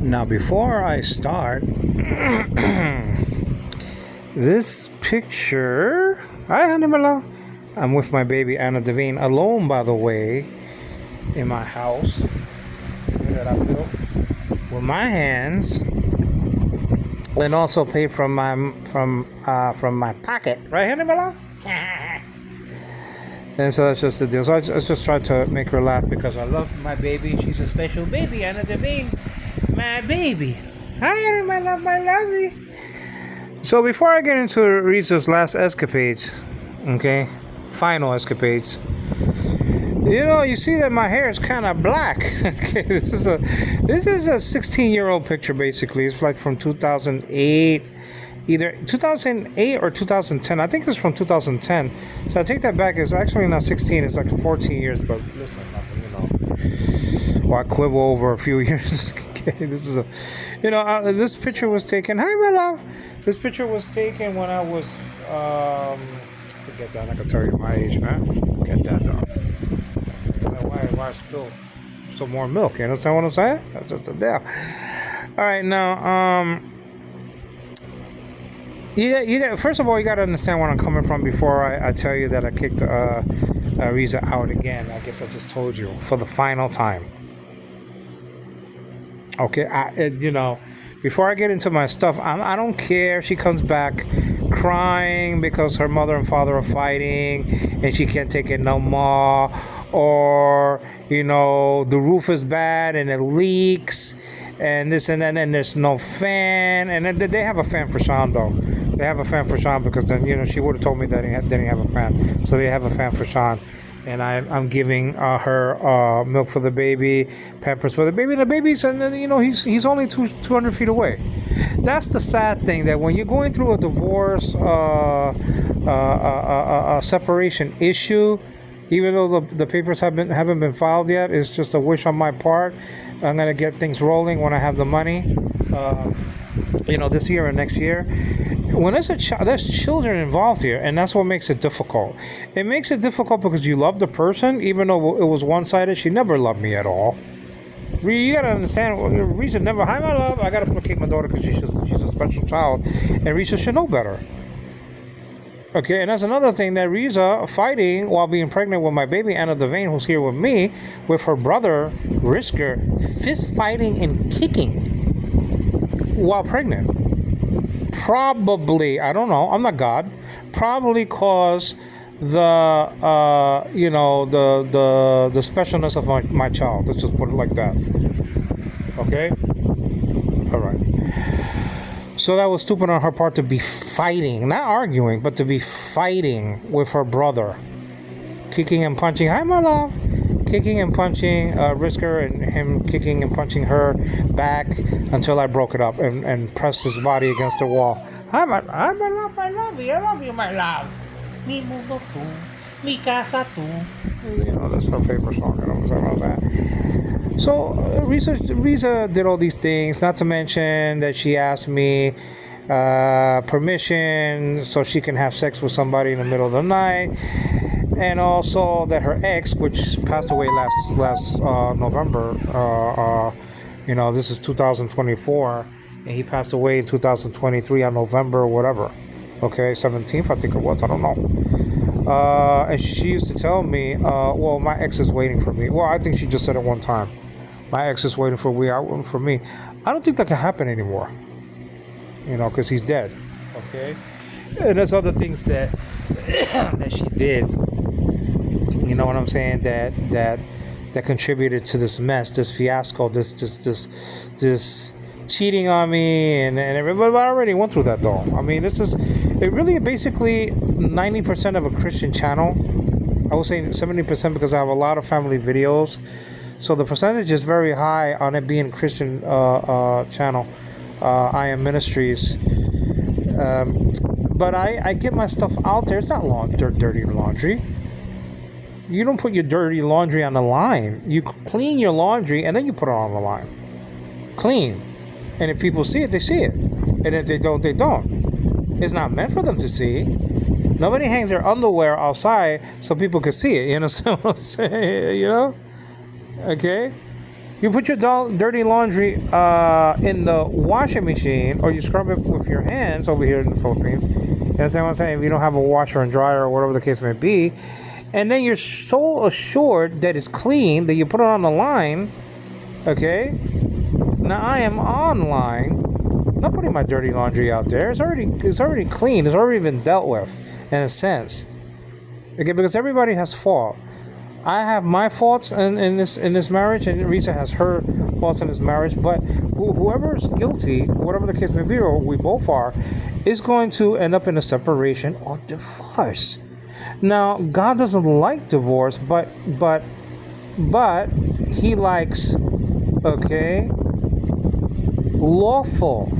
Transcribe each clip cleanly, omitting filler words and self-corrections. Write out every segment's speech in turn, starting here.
Now, before I start, this picture, hi, Hannibal. I'm with my baby Anna Devine, alone, by the way, in my house that I built with my hands, and also paid from my pocket, right, Hannibal? And so that's just the deal. So I just tried to make her laugh because I love my baby. She's a special baby, Anna Devine, my baby. Hi, Anna, my love, my lovey. So before I get into Riza's last escapades, okay, final escapades, you see that my hair is kind of black. Okay, this is a 16-year-old picture basically. It's like from 2008, either 2008 or 2010. I think it's from 2010. So I take that back. It's actually not 16. It's like 14 years. But listen, I quibble over a few years. Okay, this is this picture was taken. Hi, my love. This picture was taken when I was forget that. I can tell you my age, man. Forget that, dog. Why spill some more milk? You understand what I'm saying? That's just a deal. All right, now, first of all, you got to understand where I'm coming from before I tell you that I kicked Riza out again. I guess I just told you for the final time. Okay, before I get into my stuff, I don't care if she comes back crying because her mother and father are fighting and she can't take it no more, or the roof is bad and it leaks and this and that, and there's no fan, and they have a fan for Sean though. They have a fan for Sean because then she would have told me that they didn't have a fan, so they have a fan for Sean. And I'm giving her milk for the baby, Pampers for the baby. The baby's, he's only 200 feet away. That's the sad thing, that when you're going through a divorce, a separation issue, even though the papers haven't been filed yet, it's just a wish on my part. I'm gonna get things rolling when I have the money, this year or next year. When there's children involved here, and that's what makes it difficult. It makes it difficult because you love the person, even though it was one-sided. She never loved me at all. You gotta understand, Riza never, hi, my love. I gotta placate my daughter because she's a special child, and Riza should know better. Okay, and that's another thing, that Riza fighting while being pregnant with my baby Anna Devine, who's here with me, with her brother Risker, fist fighting and kicking while pregnant. Probably, I don't know, I'm not God, probably cause the specialness of my child. Let's just put it like that. Okay? Alright. So that was stupid on her part to be fighting, not arguing, but to be fighting with her brother. Kicking and punching. Hi, my love. Kicking and punching Risker, and him kicking and punching her back until I broke it up and pressed his body against the wall. Hi, my love, I love you, my love. Mi mundo tu, mi casa tu. That's her favorite song. I don't know what I'm saying. So Riza did all these things, not to mention that she asked me permission so she can have sex with somebody in the middle of the night. And also that her ex, which passed away last November, this is 2024, and he passed away in 2023 on November or whatever, okay, 17th, I think it was, I don't know. And she used to tell me, well, my ex is waiting for me. Well, I think she just said it one time. My ex is waiting for me. I don't think that can happen anymore, because he's dead, okay? And there's other things that that she did. You know what I'm saying? That contributed to this mess, this fiasco, this cheating on me, and everybody. But I already went through that though. I mean, it really basically 90% of a Christian channel. I would say 70% because I have a lot of family videos, so the percentage is very high on it being Christian channel. I am Ministries. But I get my stuff out there. It's not dirty laundry. You don't put your dirty laundry on the line. You clean your laundry and then you put it on the line. Clean. And if people see it, they see it. And if they don't, they don't. It's not meant for them to see. Nobody hangs their underwear outside so people can see it. You understand what I'm saying? Okay? You put your dirty laundry in the washing machine, or you scrub it with your hands over here in the Philippines. You know what I'm saying? If you don't have a washer and dryer or whatever the case may be, and then you're so assured that it's clean that you put it on the line. Okay. Now I am online. I'm not putting my dirty laundry out there. It's already clean. It's already been dealt with, in a sense. Okay, because everybody has fault. I have my faults in this marriage, and RIZA has her faults in this marriage. But whoever is guilty, whatever the case may be, or we both are, is going to end up in a separation or divorce. Now, God doesn't like divorce, but He likes, okay, lawful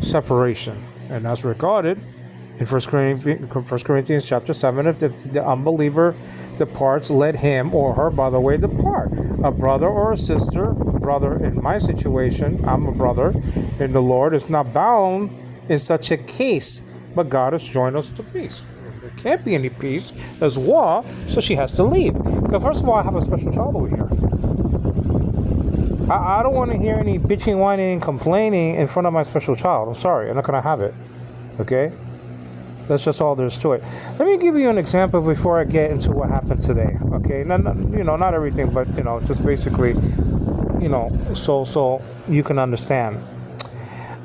separation, and that's recorded in 1 Corinthians chapter 7. If the unbeliever departs, let him or her, by the way, depart. A brother or a sister, brother in my situation, I'm a brother in the Lord, is not bound in such a case, but God has joined us to peace. There can't be any peace. There's war, so she has to leave. But first of all, I have a special child over here. I don't want to hear any bitching, whining, and complaining in front of my special child. I'm sorry, I'm not going to have it. Okay? That's just all there is to it. Let me give you an example before I get into what happened today. Okay? Not everything, but, just basically, so you can understand.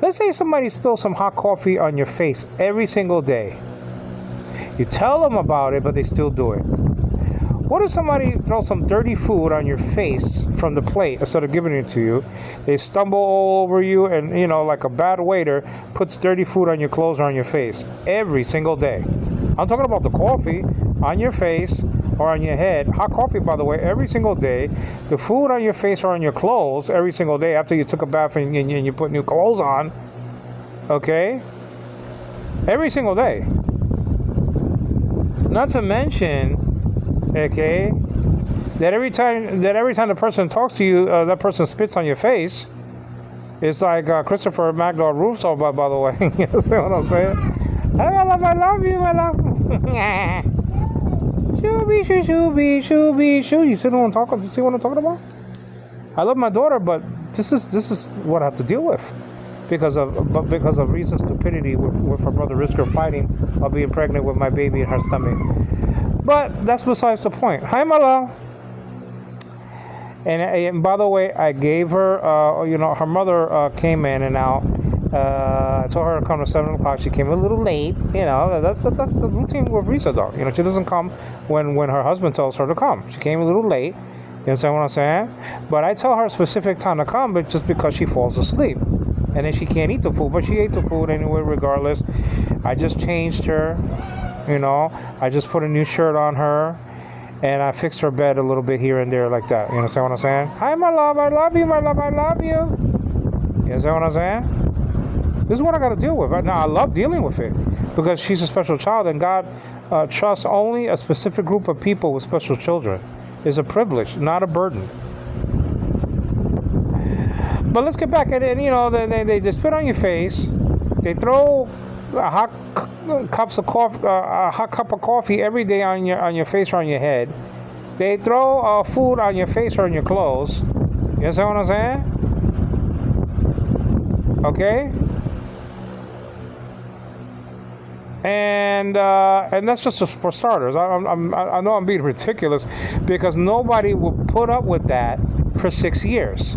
Let's say somebody spills some hot coffee on your face every single day. You tell them about it, but they still do it. What if somebody throws some dirty food on your face from the plate instead of giving it to you? They stumble all over you and, like a bad waiter, puts dirty food on your clothes or on your face every single day. I'm talking about the coffee on your face or on your head. Hot coffee, by the way, every single day. The food on your face or on your clothes every single day after you took a bath and you put new clothes on. Okay? Every single day. Not to mention, okay, that every time the person talks to you, that person spits on your face. It's like Christopher Magdal Russo, by the way. You see what I'm saying? I love you, my love. Shoo. You see what I'm talking about? I love my daughter, but this is what I have to deal with because of RIZA's stupidity with her brother Risker fighting while being pregnant with my baby in her stomach. But that's besides the point. Hi, my love. And by the way, I gave her, her mother came in and out. I told her to come to 7 o'clock. She came a little late. That's the routine with RIZA, though. She doesn't come when her husband tells her to come. She came a little late. You understand what I'm saying? But I tell her a specific time to come, but just because she falls asleep. And then she can't eat the food, but she ate the food anyway, regardless. I just changed her. I just put a new shirt on her, and I fixed her bed a little bit here and there like that. You understand what I'm saying? Hi, my love. I love you, my love. I love you. You understand what I'm saying? This is what I got to deal with. Now, I love dealing with it because she's a special child, and God trusts only a specific group of people with special children. It's a privilege, not a burden. But let's get back at it. They just spit on your face. They throw a hot cup of coffee every day on your face or on your head. They throw food on your face or on your clothes. You understand what I'm saying? Okay. And that's just for starters. I know I'm being ridiculous because nobody will put up with that for 6 years.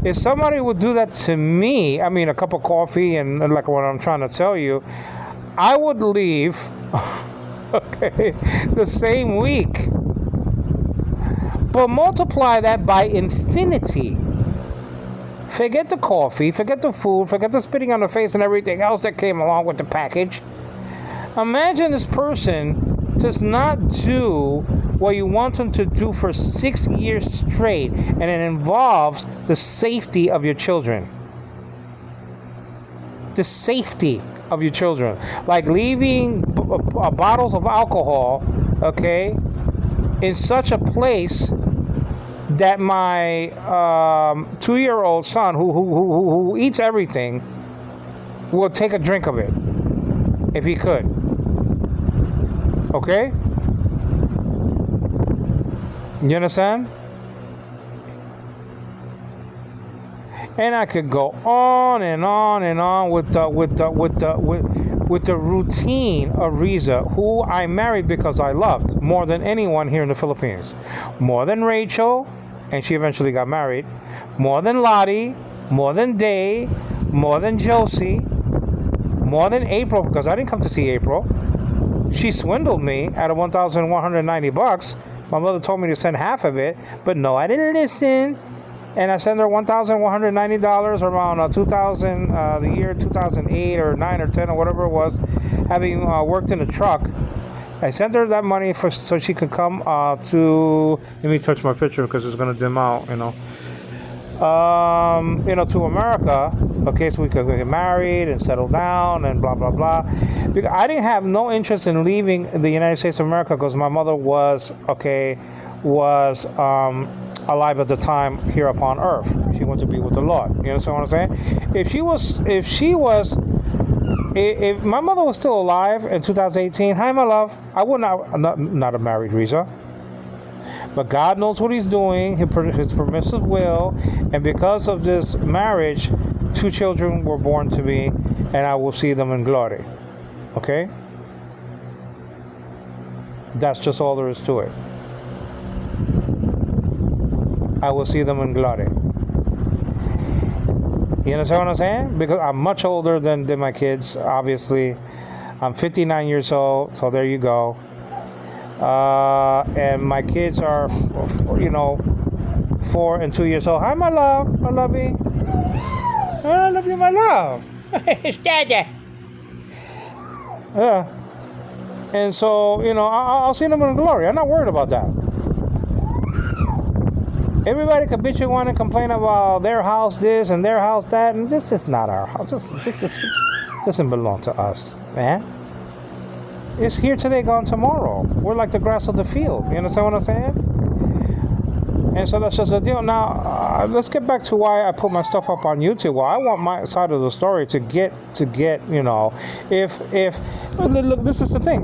If somebody would do that to me, a cup of coffee and like what I'm trying to tell you, I would leave, okay, the same week. But multiply that by infinity. Forget the coffee, forget the food, forget the spitting on the face and everything else that came along with the package. Imagine this person does not do what you want them to do for 6 years straight, and it involves the safety of your children. The safety of your children. Like leaving bottles of alcohol, okay, in such a place that my 2-year-old son, who eats everything, will take a drink of it if he could. Okay? You understand? And I could go on and on and on with the routine of RIZA, who I married because I loved more than anyone here in the Philippines, more than Rachel, and she eventually got married, more than Lottie, more than Day, more than Josie, more than April, because I didn't come to see April. She swindled me out of $1,190. My mother told me to send half of it, but no, I didn't listen. And I sent her $1,190 around 2000, the year 2008 or 9 or 10 or whatever it was, having worked in a truck. I sent her that money so she could come to. Let me touch my picture because it's gonna dim out. To America. Okay, so we could get married and settle down and blah blah blah. Because I didn't have no interest in leaving the United States of America because my mother was alive at the time here upon earth. She went to be with the Lord. You understand what I'm saying? If my mother was still alive in 2018, hi my love, I would not have married RIZA. But God knows what He's doing, His permissive will, and because of this marriage, 2 children were born to me, and I will see them in glory. Okay? That's just all there is to it. I will see them in glory. You understand what I'm saying? Because I'm much older than my kids, obviously. I'm 59 years old, so there you go. And my kids are, 4 and 2 years old. Hi, my love. I love you. I love you, my love. It's Daddy. Yeah. And so, I'll see them in glory. I'm not worried about that. Everybody can bitch and whine and complain about their house this and their house that, and this is not our house. This doesn't belong to us, man. It's here today, gone tomorrow. We're like the grass of the field. You understand what I'm saying? And so that's just the deal. Now, let's get back to why I put my stuff up on YouTube. Well, I want my side of the story to get, if look, this is the thing.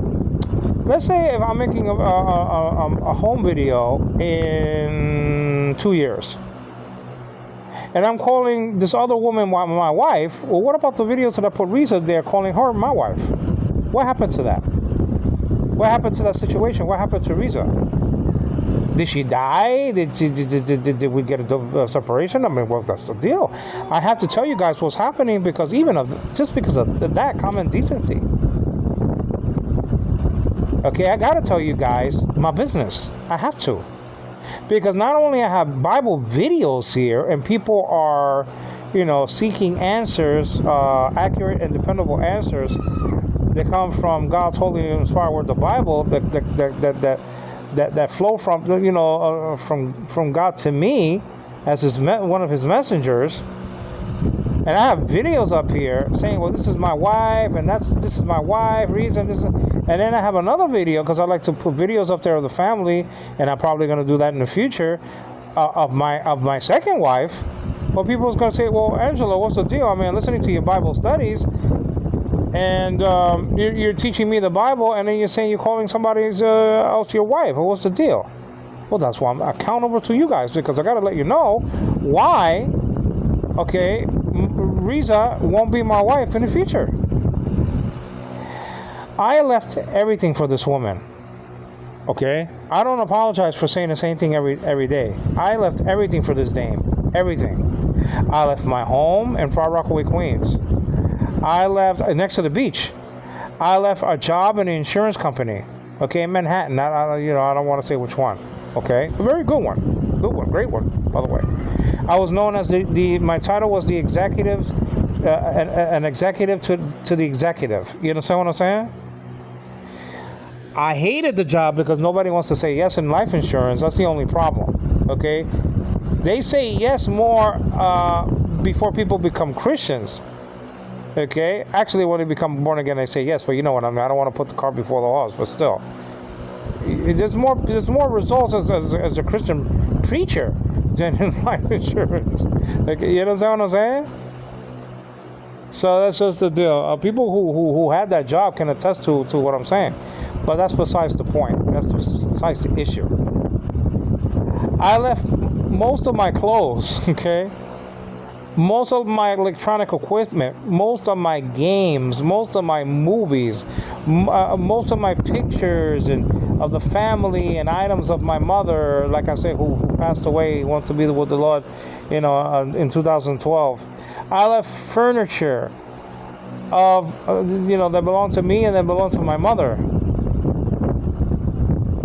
Let's say if I'm making a home video in 2 years, and I'm calling this other woman my wife, well, what about the videos that I put RIZA there calling her my wife? What happened to that? What happened to that situation? What happened to RIZA? Did she die? Did we get a separation? I mean, well, that's the deal. I have to tell you guys what's happening because just because of that common decency. Okay, I gotta tell you guys my business. I have to. Because not only I have Bible videos here and people are, seeking answers, accurate and dependable answers that come from God's holy and inspired word, the Bible, that flow from, from God to me as one of His messengers. And I have videos up here saying, well, this is my wife, and this is my wife, reason, this is, and then I have another video, because I like to put videos up there of the family, and I'm probably going to do that in the future, of my second wife. Well, people's going to say, well, Angela, what's the deal? I mean, I'm listening to your Bible studies, and you're teaching me the Bible, and then you're saying you're calling somebody else your wife. Well, what's the deal? Well, that's why I'm accountable to you guys, because I got to let you know why, okay, RIZA won't be my wife in the future. I left everything for this woman. Okay? I don't apologize for saying the same thing every day. I left everything for this dame. Everything. I left my home in Far Rockaway, Queens. I left next to the beach. I left a job in an insurance company. Okay, in Manhattan. I don't want to say which one. Okay? A very good one. Good one. Great one, by the way. I was known as my title was the executive, an executive to the executive. You understand what I'm saying? I hated the job because nobody wants to say yes in life insurance. That's the only problem. Okay? They say yes more before people become Christians. Okay? Actually, when they become born again, they say yes, but you know what I mean. I don't want to put the cart before the horse, but still. There's more results as a Christian preacher than in life insurance. Okay, you understand what I'm saying? So that's just the deal. People who had that job can attest to what I'm saying. But that's besides the point. That's besides the issue. I left most of my clothes, okay? Most of my electronic equipment, most of my games, most of my movies, most of my pictures and of the family and items of my mother, like I said, who passed away, went to be with the Lord, in 2012. I left furniture of, that belonged to me and that belonged to my mother.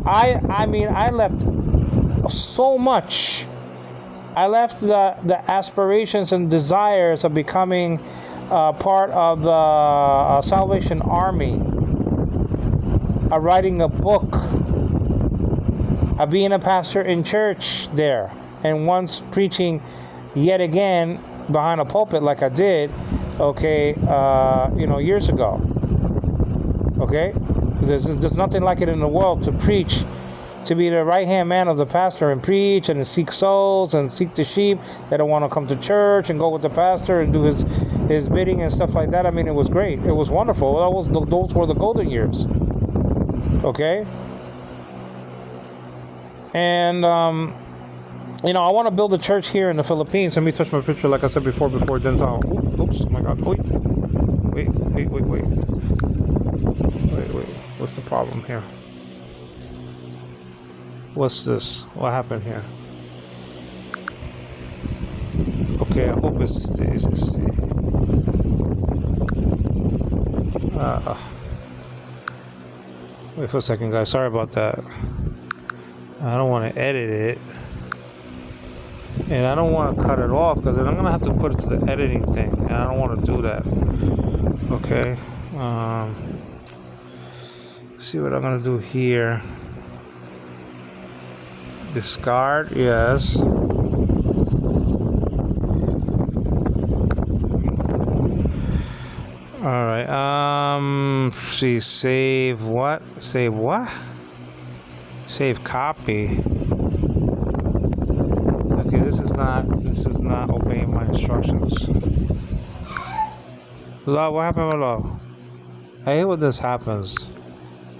I left so much. I left the aspirations and desires of becoming part of the Salvation Army, of writing a book, of being a pastor in church there, and once preaching yet again behind a pulpit like I did, years ago. Okay, there's nothing like it in the world to preach, to be the right-hand man of the pastor and preach and seek souls and seek the sheep that don't want to come to church and go with the pastor and do his bidding and stuff like that. I mean, it was great. It was wonderful. Those were the golden years. Okay? And, I want to build a church here in the Philippines. Let me touch my picture like I said before dental. Oops, oh my God. Wait. What's the problem here? What's this? What happened here? Okay, I hope it stays. Let's see. Wait for a second, guys. Sorry about that. I don't want to edit it. And I don't want to cut it off because then I'm going to have to put it to the editing thing. And I don't want to do that. Okay. See what I'm going to do here. Discard, yes. Alright, see, save what? Save what? Save copy. Okay, this is not obeying my instructions. Love, what happened with love? I hate when this happens.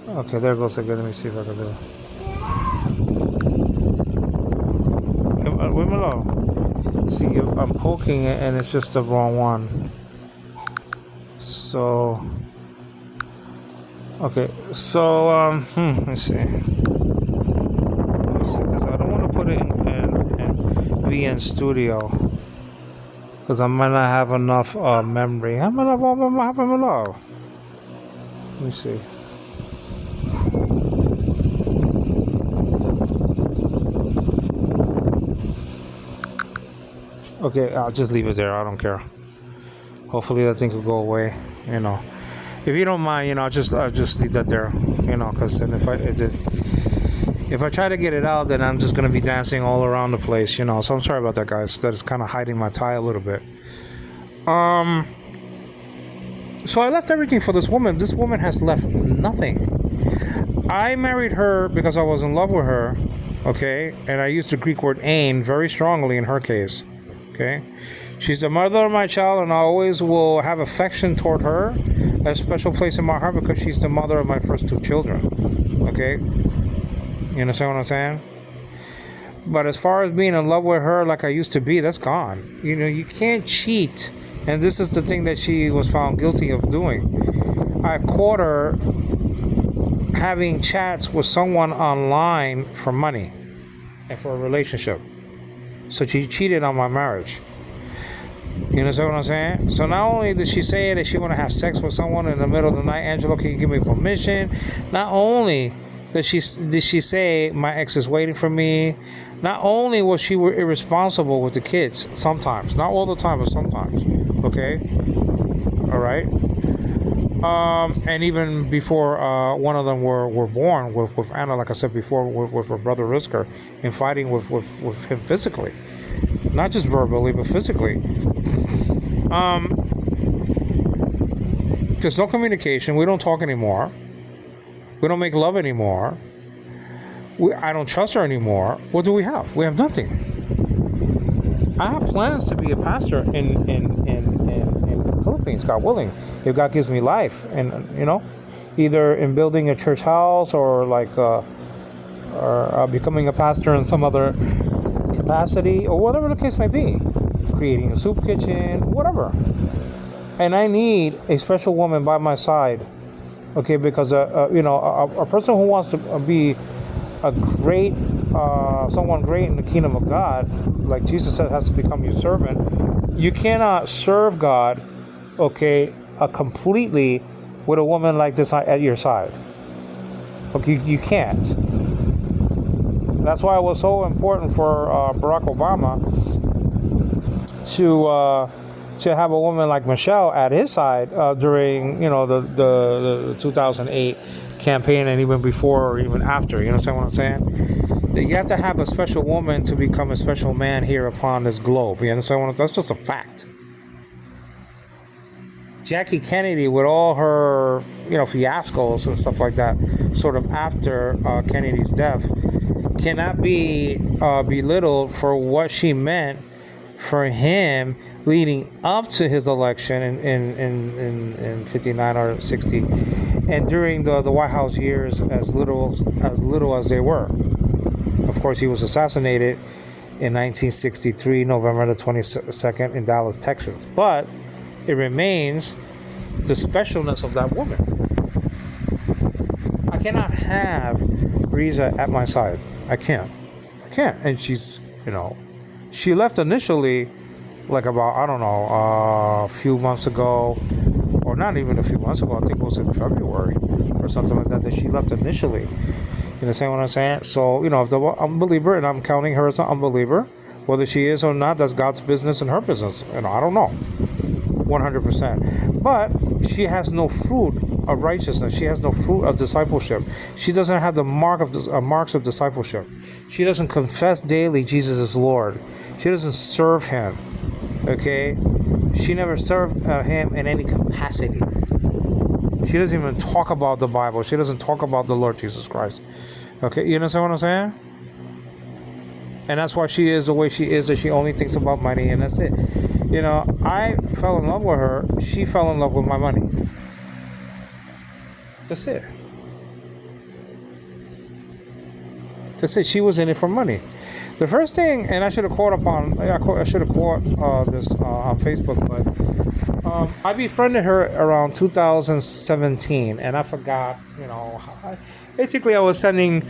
Okay, there goes again. Let me see if I can do it. Leave me alone. See, I'm poking it and it's just the wrong one. So, okay. So, let's see. Because I don't want to put it in VN Studio because I might not have enough memory. How many love? Let me see. Okay, I'll just leave it there. I don't care. Hopefully that thing could go away. If you don't mind, I'll just leave that there. Because then if I try to get it out, then I'm just gonna be dancing all around the place. So I'm sorry about that, guys. That is kind of hiding my tie a little bit. So I left everything for this woman. This woman has left nothing. I married her because I was in love with her. Okay, and I used the Greek word "ain" very strongly in her case. Okay, she's the mother of my child, and I always will have affection toward her, a special place in my heart because she's the mother of my first two children. Okay, you understand what I'm saying? But as far as being in love with her like I used to be, that's gone. You can't cheat, and this is the thing that she was found guilty of doing. I caught her having chats with someone online for money and for a relationship. So she cheated on my marriage. You understand what I'm saying? So not only did she say that she want to have sex with someone in the middle of the night, Angelo, can you give me permission? Not only did she say my ex is waiting for me, not only was she irresponsible with the kids, sometimes, not all the time, but sometimes. Okay? All right? And even before one of them were born with Anna, like I said before, with her brother Risker, in fighting with him physically, not just verbally but physically. There's no communication. We don't talk anymore. We don't make love anymore. I don't trust her anymore. What do we have? We have nothing. I have plans to be a pastor in the Philippines, God willing, if God gives me life, and either in building a church house or becoming a pastor in some other capacity or whatever the case may be. creating a soup kitchen, whatever. And I need a special woman by my side, okay? Because a person who wants to be a great, someone great in the kingdom of God, like Jesus said, has to become your servant. You cannot serve God, okay, completely with a woman like this at your side. Okay, you can't. That's why it was so important for Barack Obama to have a woman like Michelle at his side during the 2008 campaign, and even before or even after. You understand what I'm saying? You have to have a special woman to become a special man here upon this globe. You understand what I'm saying? That's just a fact. Jackie Kennedy, with all her fiascos and stuff like that, sort of after Kennedy's death, cannot be belittled for what she meant for him leading up to his election in 59 or 60, and during the White House years, as little as they were. Of course, he was assassinated in 1963, November the 22nd, in Dallas, Texas. But it remains the specialness of that woman. I cannot have RIZA at my side. I can't. And she's, she left initially, like about, I don't know, a few months ago, or not even a few months ago, I think it was in February or something like that she left initially. You understand what I'm saying? So, if the unbeliever, and I'm counting her as an unbeliever, whether she is or not, that's God's business and her business. I don't know. 100%. But she has no fruit of righteousness. She has no fruit of discipleship. She doesn't have the marks of discipleship. She doesn't confess daily Jesus is Lord. She doesn't serve him. Okay? She never served him in any capacity. She doesn't even talk about the Bible. She doesn't talk about the Lord Jesus Christ. Okay? You understand what I'm saying? And that's why she is the way she is, that she only thinks about money, and that's it. I fell in love with her. She fell in love with my money. That's it. That's it. She was in it for money. The first thing, and I should have caught this on Facebook, but I befriended her around 2017, and I forgot, basically I was sending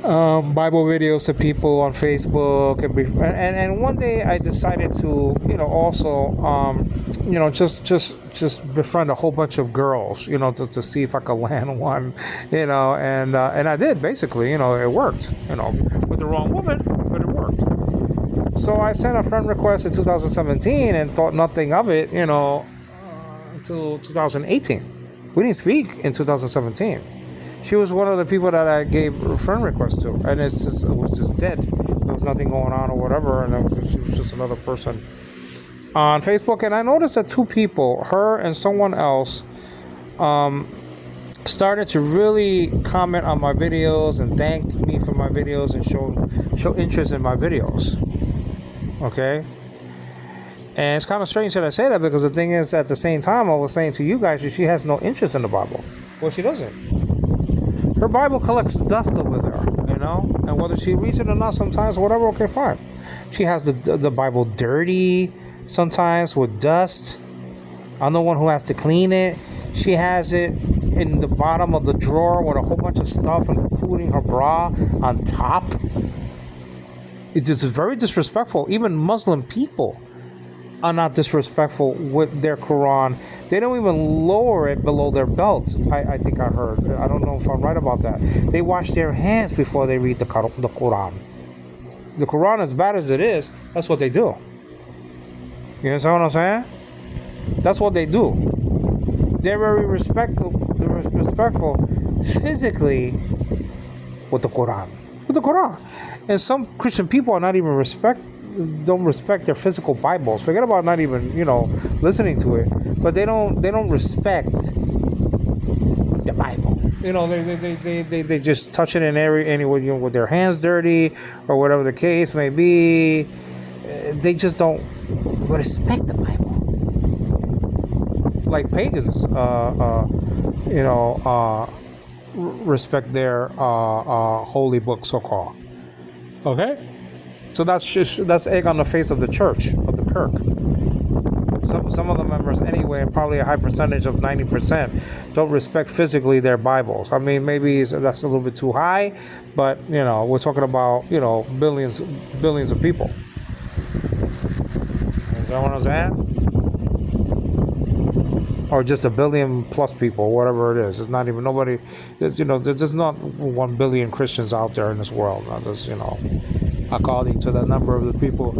Bible videos to people on Facebook, and one day I decided to also just befriend a whole bunch of girls, to see if I could land one, and I did. Basically, it worked, with the wrong woman, but it worked. So I sent a friend request in 2017 and thought nothing of it, until 2018. We didn't speak in 2017. She was one of the people that I gave a friend request to, and it was just dead. There was nothing going on or whatever, and she was just another person on Facebook. And I noticed that two people, her and someone else, started to really comment on my videos and thank me for my videos and show interest in my videos. Okay? And it's kind of strange that I say that, because the thing is, at the same time, I was saying to you guys that she has no interest in the Bible. Well, she doesn't. Her Bible collects dust over there, and whether she reads it or not sometimes, whatever, okay, fine. She has the Bible dirty sometimes with dust. I'm the one who has to clean it. She has it in the bottom of the drawer with a whole bunch of stuff, including her bra on top. It's just very disrespectful. Even Muslim people are not disrespectful with their Quran. They don't even lower it below their belt. I think I heard. I don't know if I'm right about that. They wash their hands before they read the Quran. The Quran, as bad as it is, that's what they do. You understand what I'm saying? That's what they do. They're very respectful physically with the Quran. And some Christian people are not even don't respect their physical Bibles. Forget about not even, listening to it. But they don't respect the Bible. They just touch it in anyway, with their hands dirty or whatever the case may be. They just don't respect the Bible. Like pagans, respect their holy book, so-called. Okay? So that's egg on the face of the church, of the Kirk. Some of the members anyway, and probably a high percentage of 90% don't respect physically their Bibles. I mean, maybe that's a little bit too high, but we're talking about billions of people. Is that what I'm saying? Or just a billion plus people, whatever it is. It's not even nobody. There's not 1 billion Christians out there in this world. Just according to the number of the people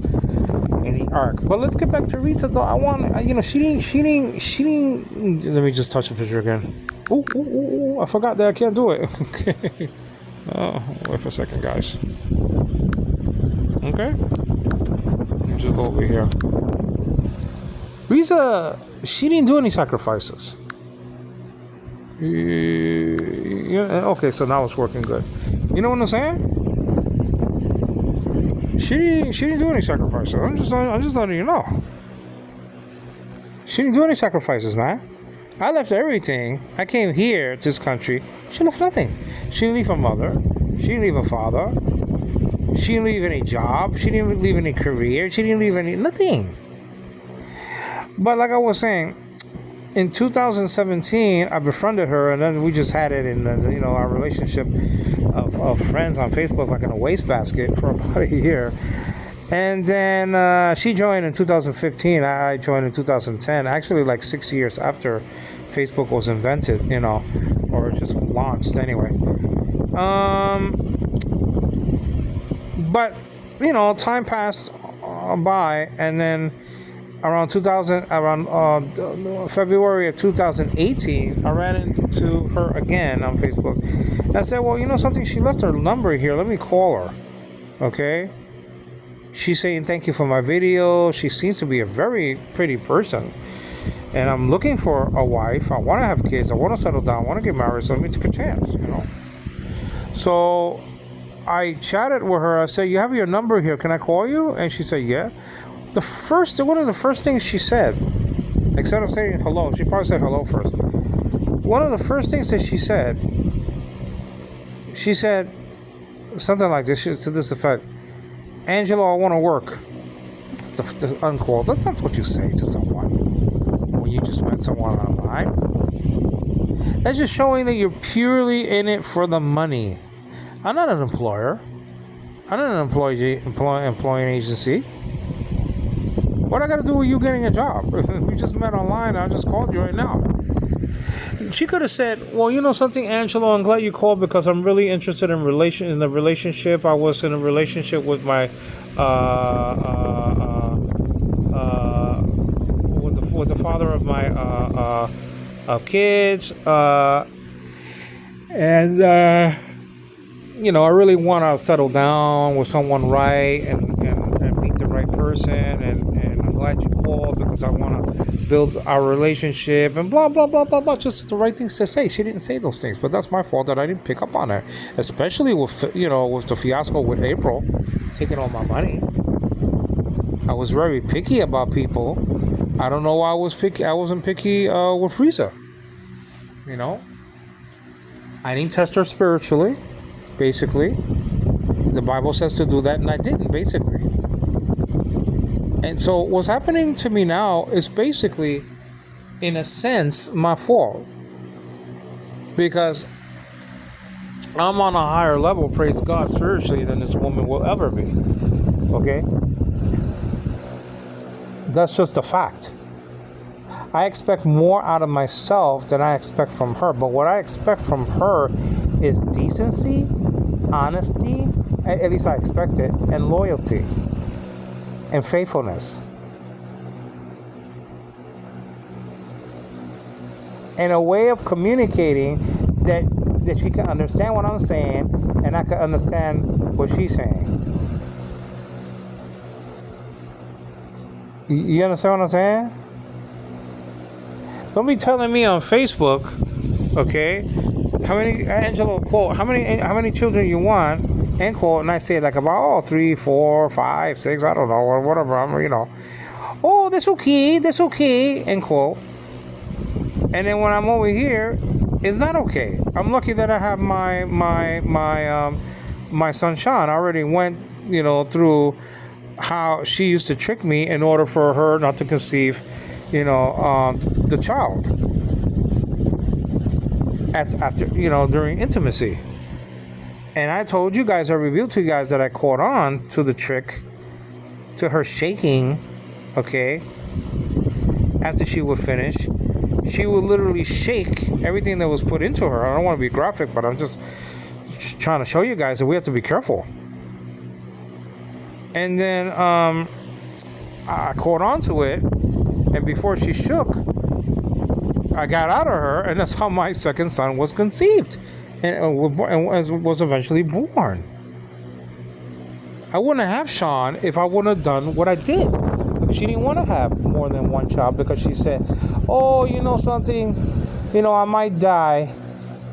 in the ark. But let's get back to RIZA though. I want, she didn't. Let me just touch the picture again. Oh, I forgot that I can't do it. Okay. Wait for a second, guys. Okay. Let me just go over here. RIZA, she didn't do any sacrifices. Yeah. Okay, so now it's working good. You know what I'm saying? She didn't do any sacrifices. I'm just letting you know. She didn't do any sacrifices, man. I left everything. I came here to this country. She left nothing. She didn't leave her mother. She didn't leave her father. She didn't leave any job. She didn't leave any career. She didn't leave nothing. But like I was saying, in 2017, I befriended her, and then we just had it in our relationship of friends on Facebook, like in a wastebasket for about a year. And then she joined in 2015. I joined in 2010, actually like 6 years after Facebook was invented, or just launched anyway. But, time passed by, and then around February of 2018, I ran into her again on Facebook. And I said, well, something, she left her number here. Let me call her. Okay? She's saying thank you for my video. She seems to be a very pretty person. And I'm looking for a wife. I want to have kids. I want to settle down. I want to get married. So let me take a chance, So I chatted with her. I said, you have your number here. Can I call you? And she said, yeah. One of the first things she said, instead of saying hello, she probably said hello first. One of the first things that she said something like this, to this effect: Angelo, I want to work. That's unquote. That's not what you say to someone when you just met someone online. That's just showing that you're purely in it for the money. I'm not an employer. I'm not an employing agency. What I got to do with you getting a job? We just met online. I just called you right now. She could have said, well, something, Angelo, I'm glad you called because I'm really interested in the relationship. I was in a relationship with my with the father of my kids, and I really want to settle down with someone right and meet the right person, and I'm glad you called because I want to build our relationship and blah blah blah blah blah. Just the right things to say. She didn't say those things, but that's my fault that I didn't pick up on it, especially with with the fiasco with April taking all my money. I was very picky about people. I don't know why I was picky. I wasn't picky with RIZA. I didn't test her spiritually. Basically, the Bible says to do that, and I didn't. Basically. And so what's happening to me now is basically, in a sense, my fault. Because I'm on a higher level, praise God, spiritually than this woman will ever be. Okay? That's just a fact. I expect more out of myself than I expect from her. But what I expect from her is decency, honesty, at least I expect it, and loyalty. And faithfulness. And a way of communicating that she can understand what I'm saying and I can understand what she's saying. You understand what I'm saying? Don't be telling me on Facebook, okay, how many children you want, end quote, and I say like about 3, 4, 5, 6, I don't know, or whatever, oh, that's okay, end quote. And then when I'm over here, it's not okay. I'm lucky that I have my son Sean. I already went, through how she used to trick me in order for her not to conceive, the child after during intimacy. And I told you guys, I revealed to you guys that I caught on to the trick, to her shaking, okay? After she would finish, she would literally shake everything that was put into her. I don't want to be graphic, but I'm just trying to show you guys that we have to be careful. And then I caught on to it, and before she shook, I got out of her, and that's how my second son was conceived and was eventually born. I wouldn't have Sean if I wouldn't have done what I did. She didn't want to have more than one child because she said, oh, something, I might die.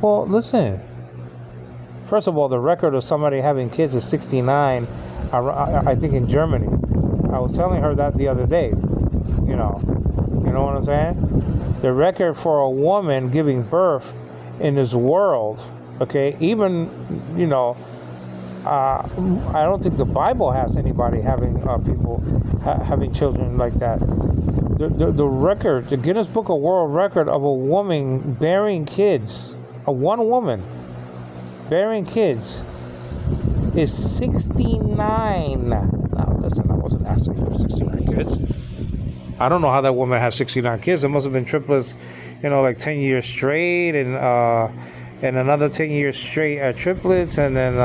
Well, listen. First of all, the record of somebody having kids is 69, I think in Germany. I was telling her that the other day. You know what I'm saying? The record for a woman giving birth in this world, okay, even, I don't think the Bible has anybody having people having children like that. The record, the Guinness Book of World Record of a woman bearing kids, one woman bearing kids, is 69. Now, listen, I wasn't asking for 69 kids. I don't know how that woman has 69 kids. It must have been triplets, like 10 years straight, and another 10 years straight triplets, and then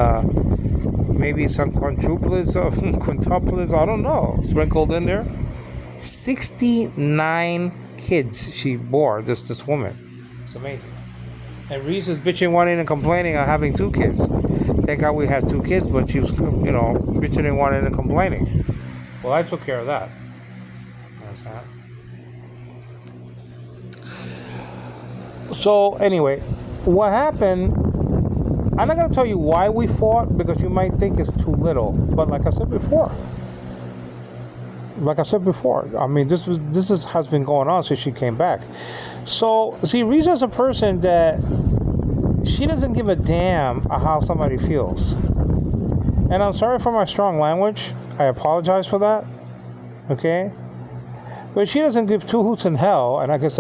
maybe some quadruplets or quintuplets. I don't know, sprinkled in there. 69 kids she bore. This woman. It's amazing. And Reese is bitching, whining, and complaining of having 2 kids. Thank God we had 2 kids, but she was, bitching and whining and complaining. Well, I took care of that. Understand? So anyway, what happened? I'm not gonna tell you why we fought because you might think it's too little. But like I said before, I mean, this has been going on since she came back. So see, RIZA is a person that she doesn't give a damn how somebody feels. And I'm sorry for my strong language. I apologize for that. Okay. But she doesn't give 2 hoots in hell, and I guess